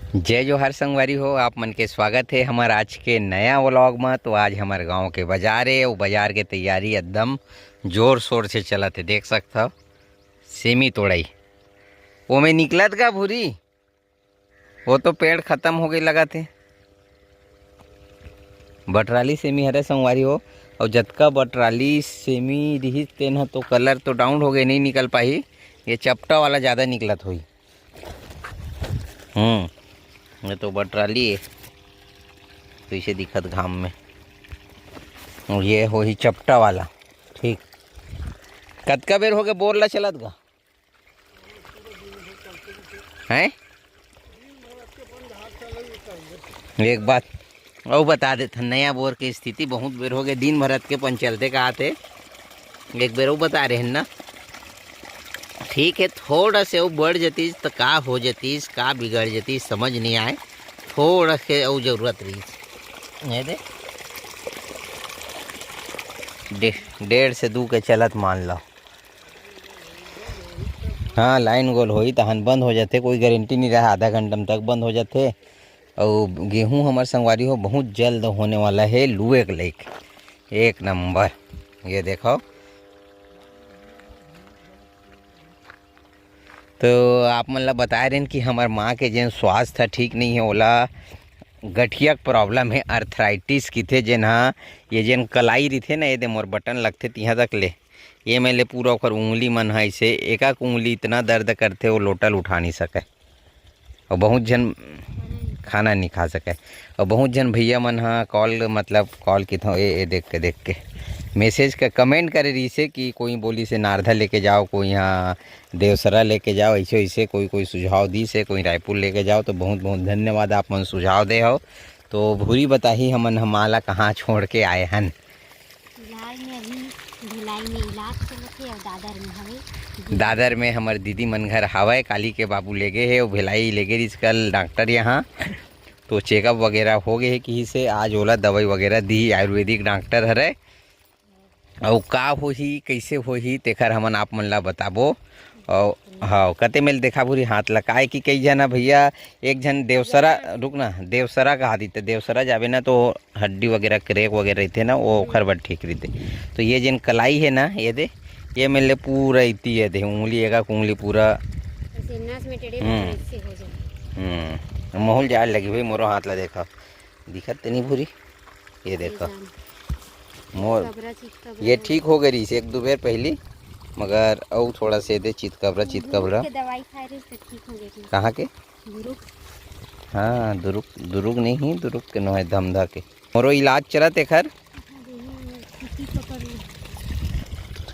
जय जोहार संगवारी हो। आप मन के स्वागत है हमार आज के नया व्लॉग में। तो आज हमारे गांव के बाजार है, वो बाजार के तैयारी एकदम जोर शोर से चलत है। देख सकते हो सेमी तोड़ाई वो में निकलत का भूरी, वो तो पेड़ खत्म हो गई लगा थे। बटराली सेमी हरे संगवारी हो, और जतका बटराली सेमी रही तेन तो कलर तो डाउन हो गए, नहीं निकल पाई। ये चपटा वाला ज़्यादा निकलत हुई। ये तो बटराली है तो इसे दिखत घाम में, और ये हो ही चपटा वाला। ठीक कतका बेर हो गए बोर ला चलत गा हैं। एक बात और बता देते, नया बोर की स्थिति बहुत बेर हो गए, दिन भरत के पन चलते कहा थे। एक बेर वो बता रहे हैं ना, ठीक है थोड़ा से वो बढ़ जतीस तो का हो जतीस, का बिगड़ जतीस समझ नहीं आए। थोड़ा से वो जरूरत रही दे 1.5 से 2 के चलत मान लो। हाँ लाइन गोल होई तहन बंद हो जाते, कोई गारंटी नहीं रहा, आधा घंटा तक बंद हो जाते। और गेहूं हमारे संगवारी हो बहुत जल्द होने वाला है। लुए के लाइक एक नंबर। ये देखो तो आप मतलब बता रहे हैं कि हमारे माँ के जन स्वास्थ्य ठीक नहीं है, ओला गठिया प्रॉब्लम है, अर्थराइटिस की थे जन। हाँ ये जन कलाई रही थे ना, ये दे मोर बटन लगते तिहाँ तक ले, ये मैं ले पूरा ओकर उंगली मन है ऐसे एक एक उंगली इतना दर्द करते वो लोटल उठा नहीं सके, और बहुत जन खाना नहीं खा सके। और बहुत जन भैया मन हाँ कॉल मतलब कॉल की था ये देख के मैसेज का कमेंट करे रही से कि कोई बोली से नारदा लेके जाओ, कोई यहाँ देवसरा लेके जाओ, ऐसे ऐसे कोई सुझाव दी से, कोई रायपुर लेके जाओ। तो बहुत बहुत धन्यवाद आप मन सुझाव दे हो। तो भूरी बताही हमन हमारा कहाँ छोड़ के आए हन। दादर में हमारे दीदी मन घर हवाए, काली के बाबू ले गए है, वो भिलाई ले गए कल डॉक्टर यहाँ। तो चेकअप वगैरह हो गए है किसी से, आज ओला दवाई वगैरह दी, आयुर्वेदिक डॉक्टर हरे। और का होही कैसे होही तेखर हमन आप मन ला बताबो। और हाँ कते मेल देखा भूरी हाथ लगाए कि कई जना भैया, एक जन देवसरा रुक ना देवसरा कहा दी, तो देवसरा जावे ना तो हड्डी वगैरह क्रेक वगैरह रहते ना, वो ओखर बड़ ठीक रहते। तो ये जन कलाई है ना, ये दे ये मेले पूरा इतनी है दे उंगली, एक उंगली पूरा माहौल जाए लगी भाई। मोरो हाथ ला देखा दिखत नहीं भूरी, ये देखो मोर ये ठीक हो गई से 1-2 बेर पहली, मगर और थोड़ा से दे चितकबरा कहाँ के। हाँ दुरुग नहीं, दुरुग के नो है धमधा के। मोरो इलाज चला ते खर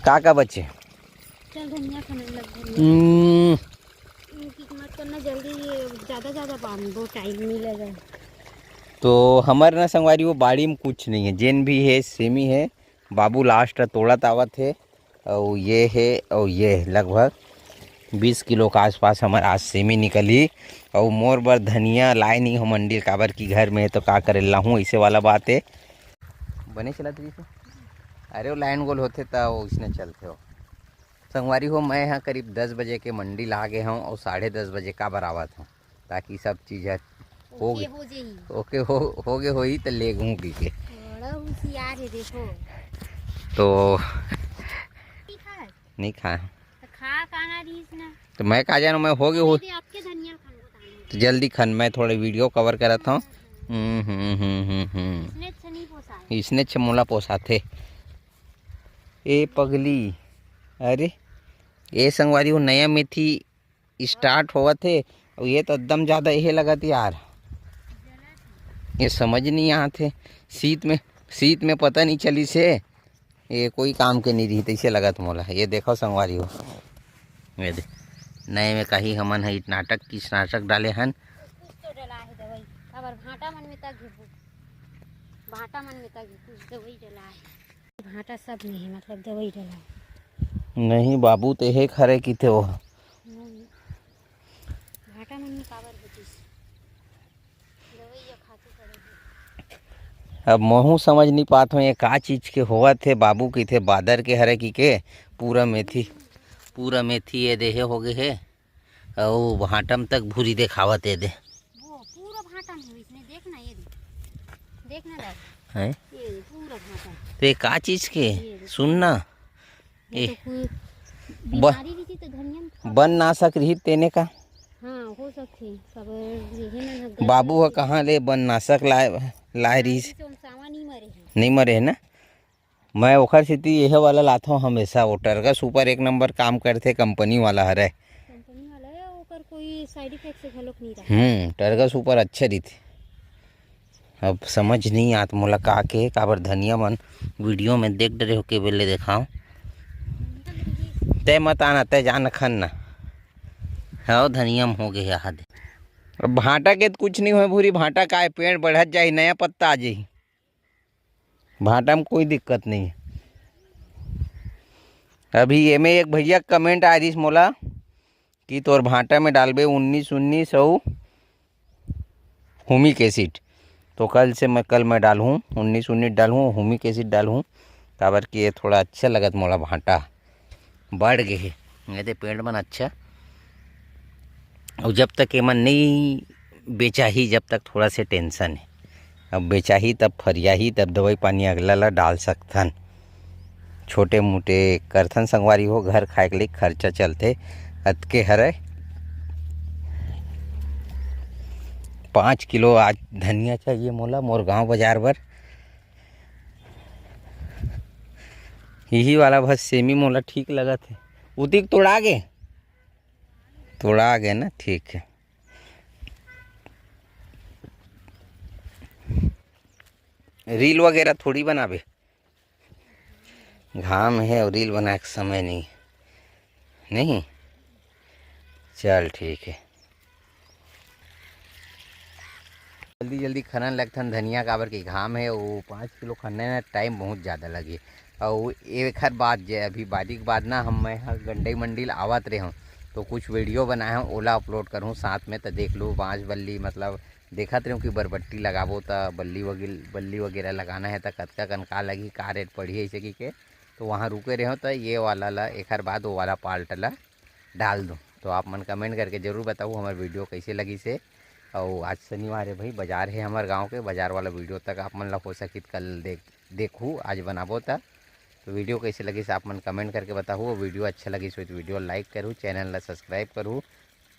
का बच्चे तो हमारे ना संगवारी वो बाड़ी में कुछ नहीं है, जेन भी है सेमी है। बाबू लास्ट तोड़ा तावत है, और ये है और ये लगभग 20 किलो के आसपास हमारे आज सेमी निकली। और मोर बर धनिया लाए नहीं हो मंडी, काबर की घर में है तो का करे लाहूँ, ऐसे वाला बात है। बने चला तरी से अरे वो लाइन गोल होते तो इसने चलते हो संगवारी हो। मैं यहाँ करीब 10 बजे के मंडी ला गए हूँ, और 10:30 बजे का बराबर हूँ, ताकि सब चीज़ हो गई ओके हो गए हो ही तो ले गूँ पी के। तो नहीं खाए तो मैं कहा जानू, मैं हो गए हो तो जल्दी खन मैं थोड़े वीडियो कवर करता हूँ। इसने चमोला पोसा थे ए पगली। अरे ये संगवारी वो नया मेथी स्टार्ट हुआ थे, और ये तो एकदम ज़्यादा यही लगा थी यार, ये समझ नहीं आते। शीत में पता नहीं चली से ये कोई काम के नहीं रही, तो इसे लगा मोला। ये देखो संगवारी हो, ये दे नए में कहीं हमन है कीटनाशक डाले हन। भाटा सब नहीं मतलब दवाई डाला नहीं बाबू ते हे खरे की थे वो भाटा मन में काबर होतिस दवाई या खाते पड़े। अब महू समझ नहीं पात हूँ ये का चीज़ के होवा थे। बाबू की थे बादर के हरे की के पूरा मेथी ये देहे हो गए है, और भाटम तक भूरी देखावत है दे देखना दादा, है ये पूरा भाटा है। तो ये का चीज के सुनना ये ए तो कोई बीमारी भी थी तो धनिया में खा- बन ना सक रही तेने का हाँ हो सकती सब यही ना गल- बाबू ह कहाँ ले बन नाशक लाए रही तो हम सावा नहीं मरे हैं। नहीं मरे है ना। मैं ओखर सेती यह वाला लाता हूँ हमेशा। वो टरगस ऊपर एक नंबर काम करते कंपनी वाला हरे। कंपनी वाला है ओकर कोई साइड इफेक्ट से घलोक नहीं रहा। टरगस ऊपर अच्छे रही थी। अब समझ नहीं आत मोला का के काबर धनिया मन वीडियो में देख डरे हो के बेले देखाओ तय मत आना तय जान खन ना हाँ धनिया में हो गए याद। अब भाटा के तो कुछ नहीं हो भूरी भाटा का है पेड़ बढ़त जाए नया पत्ता आ जाए भाटा में कोई दिक्कत नहीं है। अभी ये में एक भैया कमेंट आ रही मोला कि तोर भाटा में डालबे 19 और हुमिक एसिड। तो कल मैं डालूँ 19 डालूँ हुमिक एसिड डालूँ काबर कि ये थोड़ा अच्छा लगत मोला भाटा बढ़ गए है ये तो पेड़ मन अच्छा। और जब तक एमन नहीं बेचा ही जब तक थोड़ा से टेंशन है। अब बेचा ही तब फरिया ही तब दवाई पानी अगला ला डाल सकथन छोटे मोटे करथन संगवारी हो घर खाए के लिए खर्चा चलते अतके हरे 5 किलो आज धनिया चाहिए मोला मोर गांव बाजार बर। यही वाला बस सेमी मोला ठीक लगा थे उतिक तोड़ा गए ना ठीक है। रील वगैरह थोड़ी बनावे घाम है और रील बनाए के समय नहीं चल ठीक है। जल्दी जल्दी खनन लगथन धनिया काबर के घाम है वो 5 किलो खनने में टाइम बहुत ज़्यादा लगे। और एक हर बात जे अभी बारी के बाद ना हम मैं गंडई मंडिल आवत रहे हूँ तो कुछ वीडियो बनाए हूँ ओला अपलोड करूँ साथ में तो देख लो बाँस बल्ली मतलब देखत रहूँ कि बरबट्टी लगाबो तो बल्ली वगैरह लगाना है तो कतका कनका लगी का रेट पड़ी ऐसे की के तो वहाँ रुके रहे हो तो ये वाला ला एक हर बाद वो वाला पाल्ट ला डाल दूँ। तो आप मन कमेंट करके ज़रूर बताओ हमारे वीडियो कैसे लगी से। और आज शनिवार है भाई बाजार है हमारे गांव के बाजार वाला वीडियो तक आप मन ला हो सकी कल देखूँ आज बनाबो तो वीडियो कैसे लगी से आप मन कमेंट करके बताओ। वीडियो अच्छा लगी तो वीडियो लाइक करूँ चैनल ला सब्सक्राइब करूँ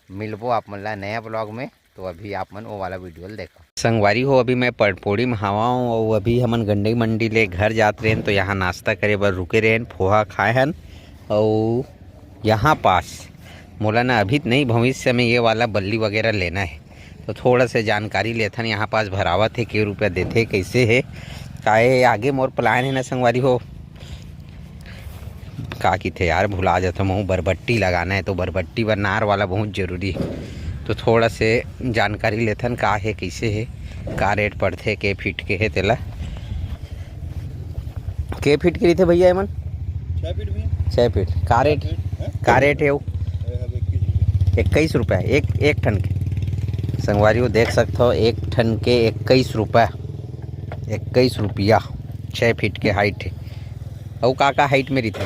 मिलबो आप मन ला नया ब्लॉग में। तो अभी आप मन वो वाला वीडियो देखो संगवारी हो। अभी मैं पड़पोड़ी में हवा हूँ और अभी हमन गंडई मंडी ले घर जाते रहें तो यहाँ नाश्ता करे बर रुके रहें पोहा खाए हन। और यहाँ पास मोला ना अभी नहीं भविष्य में ये वाला बल्ली वगैरह लेना है तो थोड़ा से जानकारी लेथन यहाँ पास भरावत है के रुपया देते कैसे है काहे आगे मोर प्लान है ना संगवारी हो का की थे यार भुला जाता हूँ बरबट्टी लगाना है तो बरबट्टी बर नार वाला बहुत ज़रूरी है। तो थोड़ा से जानकारी लेथन का है कैसे है का रेट पड़ते के फीट के है तेला के फीट के थे भैया एमन 6 फीट का रेट है वो 21 रुपया एक ठन के संगवारी को देख सकते हो एक ठन के 21 रुपया 6 फीट के हाइट है। और का हाइट में रहती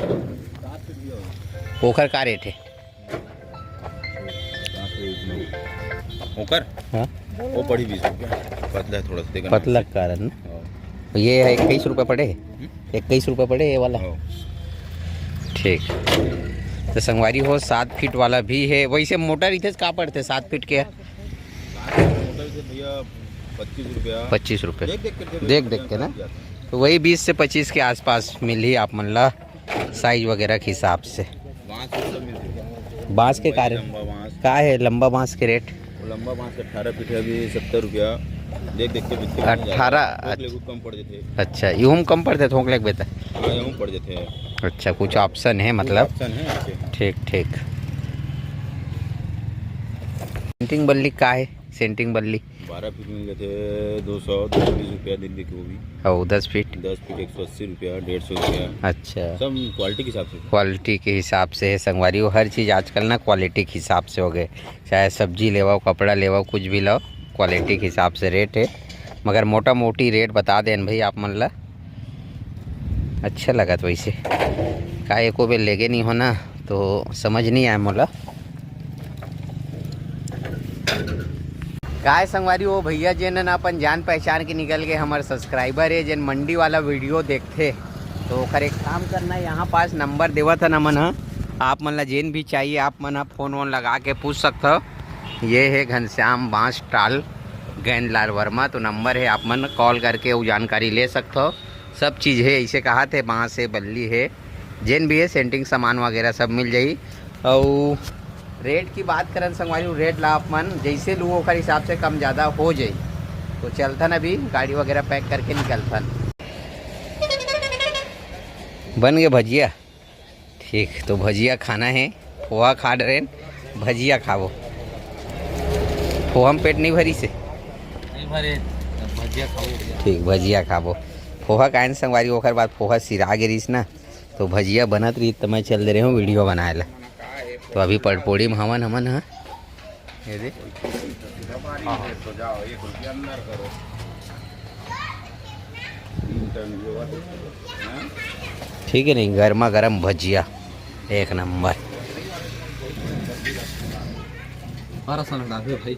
पोखर का रेट है ओकर हाँ वो पड़ी 20 रुपया पतला है थोड़ा सा देखना पतला कारण तो ये है 21 रुपये पड़े 21 रुपये पड़े ये वाला ठीक। तो संगवारी हो 7 फीट वाला भी है वैसे मोटर इधर कहाँ पड़ते 7 फीट के भैया 25 रुपये देख के ना तो वही 20 से 25 के आसपास मिल ही आप मन ला साइज वगैरह के हिसाब से। बांस के कारण का है लंबा बांस के रेट लंबा बांस 18 फीट है अभी 70 रुपया देख के 18 कम पड़ जाते। अच्छा यूँ कम पड़ते थोक लेक बेता हाँ यूँ पड़ जाते हैं। अच्छा कुछ ऑप्शन है मतलब ऑप्शन है ठीक। सेंटिंग बल्ली का है सेंटिंग बल्ली 12 फीट मिल गए थे 220 रुपया दिल्ली की वो भी और 10 फीट 180 रुपया 150 रुपया अच्छा सब क्वालिटी के हिसाब से क्वालिटी के हिसाब से है संगवारी हो। हर चीज़ आजकल ना क्वालिटी के हिसाब से हो गए चाहे सब्जी लेवाओ कपड़ा लेवाओ कुछ भी लो क्वालिटी के हिसाब से रेट है। मगर मोटा मोटी रेट बता दें भाई आप मन ला अच्छा लगा तो वैसे का एको बेर लेगे नहीं हो ना तो समझ नहीं आया मोला काय संगवारी वो भैया जेन न अपन जान पहचान के निकल के हमारे सब्सक्राइबर है जेन मंडी वाला वीडियो देखते तो ओकर एक काम करना यहाँ पास नंबर देवा था न मन ह आप मन ला जेन भी चाहिए आप मन फ़ोन वोन लगा के पूछ सकते हो। ये है घनश्याम बांस स्टॉल गैंदलाल वर्मा, तो नंबर है आप मन कॉल करके वो जानकारी ले सकते हो। सब चीज़ है ऐसे कहा थे, बांस है बल्ली है जेन भी है सेंटिंग सामान वगैरह सब मिल जाई। और रेट की बात करन संगवारी रेट ला आप मन जैसे लू ओकर हिसाब से कम ज़्यादा हो जाई। तो चलथन अभी गाड़ी वगैरह पैक करके निकलथन। बन गए भजिया, ठीक तो भजिया खाना है। पोहा खा रहे भजिया खाओ, पोहा में पेट नहीं भरी से नहीं भरे भजिया खाओ। ठीक भजिया खाबो। पोहा कान संगवारी ओकर बाद पोहा सिरा गिरीस ना तो भजिया बनत रही तो मैं चल दे रही हूँ वीडियो बनाए ला। तो अभी पड़पोड़ी में हमन हाँ ये दे ठीक है नहीं, गर्मा गर्म भजिया एक नंबर। भाई